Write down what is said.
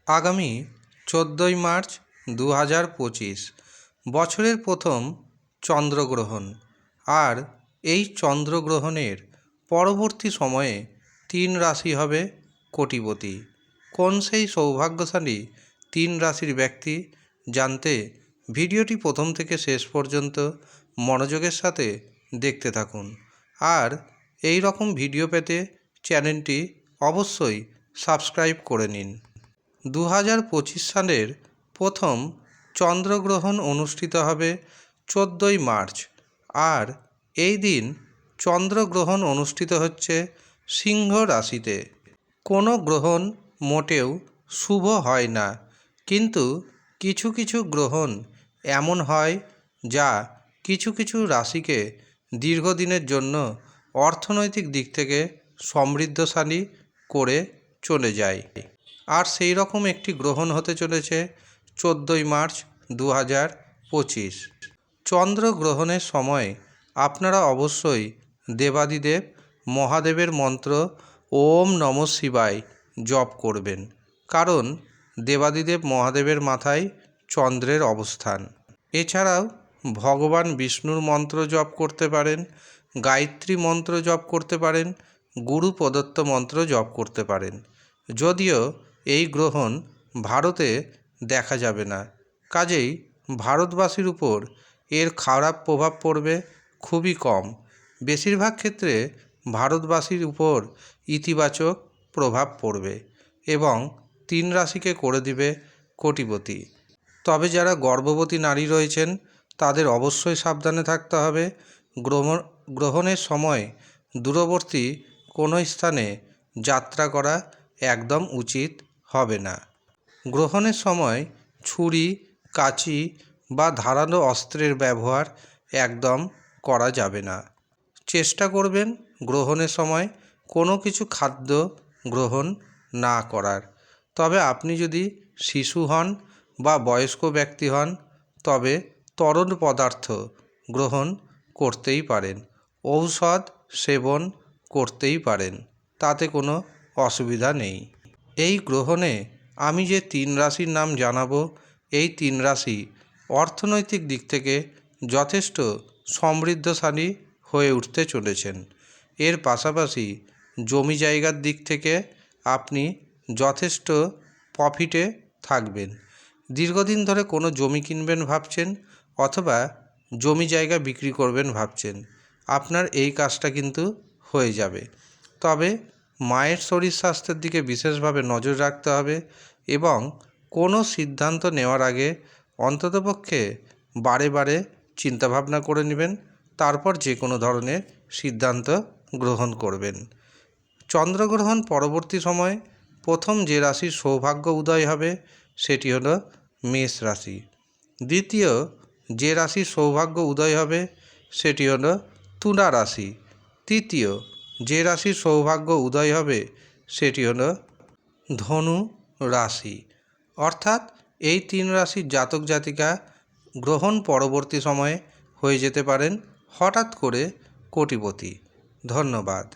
আগামী 14ই মার্চ 2025 বছরের প্রথম চন্দ্রগ্রহণ। আর এই চন্দ্রগ্রহণের পরবর্তী সময়ে 3 রাশি হবে কোটিপতি। কোন সেই সৌভাগ্যশালী 3 রাশির ব্যক্তি জানতে ভিডিওটি প্রথম থেকে শেষ পর্যন্ত মনোযোগের সাথে দেখতে থাকুন। আর এই রকম ভিডিও পেতে চ্যানেলটি অবশ্যই সাবস্ক্রাইব করে নিন। 2025 সালের প্রথম চন্দ্রগ্রহণ অনুষ্ঠিত হবে 14ই মার্চ। আর এই দিন চন্দ্রগ্রহণ অনুষ্ঠিত হচ্ছে সিংহ রাশিতে। কোনো গ্রহণ মোটেও শুভ হয় না, কিন্তু কিছু কিছু গ্রহণ এমন হয় যা কিছু কিছু রাশিকে দীর্ঘদিনের জন্য অর্থনৈতিক দিক থেকে সমৃদ্ধশালী করে চলে যায়। আর সেই রকম একটি গ্রহণ হতে চলেছে 14ই মার্চ 2025। চন্দ্রগ্রহণের সময় আপনারা অবশ্যই দেবাদিদেব মহাদেবের মন্ত্র ওম নমঃ শিবায় জপ করবেন, কারণ দেবাদিদেব মহাদেবের মাথায় চন্দ্রের অবস্থান। এছাড়াও ভগবান বিষ্ণুর মন্ত্র জপ করতে পারেন, গায়ত্রী মন্ত্র জপ করতে পারেন, গুরু প্রদত্ত মন্ত্র জপ করতে পারেন। যদিও এই গ্রহণ ভারতে দেখা যাবে না, কাজেই ভারতবাসীর উপর এর খারাপ প্রভাব পড়বে খুবই কম। বেশিরভাগ ক্ষেত্রে ভারতবাসীর উপর ইতিবাচক প্রভাব পড়বে এবং 3 রাশিকে করে দিবে কোটিপতি। তবে যারা গর্ভবতী নারী রয়েছেন তাদের অবশ্যই সাবধানে থাকতে হবে। গ্রহণের সময় দূরবর্তী কোনো স্থানে যাত্রা করা একদম উচিত হবে না। গ্রহণের সময় ছুরি, কাঁচি বা ধারালো অস্ত্রের ব্যবহার একদম করা যাবে না। চেষ্টা করবেন গ্রহণের সময় কোনো কিছু খাদ্য গ্রহণ না করার। তবে আপনি যদি শিশু হন বা বয়স্ক ব্যক্তি হন তবে তরল পদার্থ গ্রহণ করতেই পারেন, ঔষধ সেবন করতেই পারেন, তাতে কোনো অসুবিধা নেই। এই গ্রহণে আমি যে 3 রাশির নাম জানাবো, এই 3 রাশি অর্থনৈতিক দিক থেকে যথেষ্ট সমৃদ্ধশালী হয়ে উঠতে চলেছেন। এর পাশাপাশি জমি জায়গার দিক থেকে আপনি যথেষ্ট প্রফিটে থাকবেন। দীর্ঘদিন ধরে কোনো জমি কিনবেন ভাবছেন অথবা জমি জায়গা বিক্রি করবেন ভাবছেন, আপনার এই কাজটা কিন্তু হয়ে যাবে। তবে মায়ের শরীর স্বাস্থ্যের দিকে বিশেষভাবে নজর রাখতে হবে এবং কোনো সিদ্ধান্ত নেওয়ার আগে অন্ততপক্ষে বারে বারে চিন্তাভাবনা করে নেবেন, তারপর যে কোনো ধরনের সিদ্ধান্ত গ্রহণ করবেন। চন্দ্রগ্রহণ পরবর্তী সময় প্রথম যে রাশির সৌভাগ্য উদয় হবে সেটি হলো মেষ রাশি। দ্বিতীয় যে রাশির সৌভাগ্য উদয় হবে সেটি হলো তুলা রাশি। তৃতীয় যে রাশির সৌভাগ্য উদয় হবে সেটি হলো ধনু রাশি। অর্থাৎ এই 3 রাশির জাতক জাতিকা গ্রহণ পরবর্তী সময়ে হয়ে যেতে পারেন হঠাৎ করে কোটিপতি। ধন্যবাদ।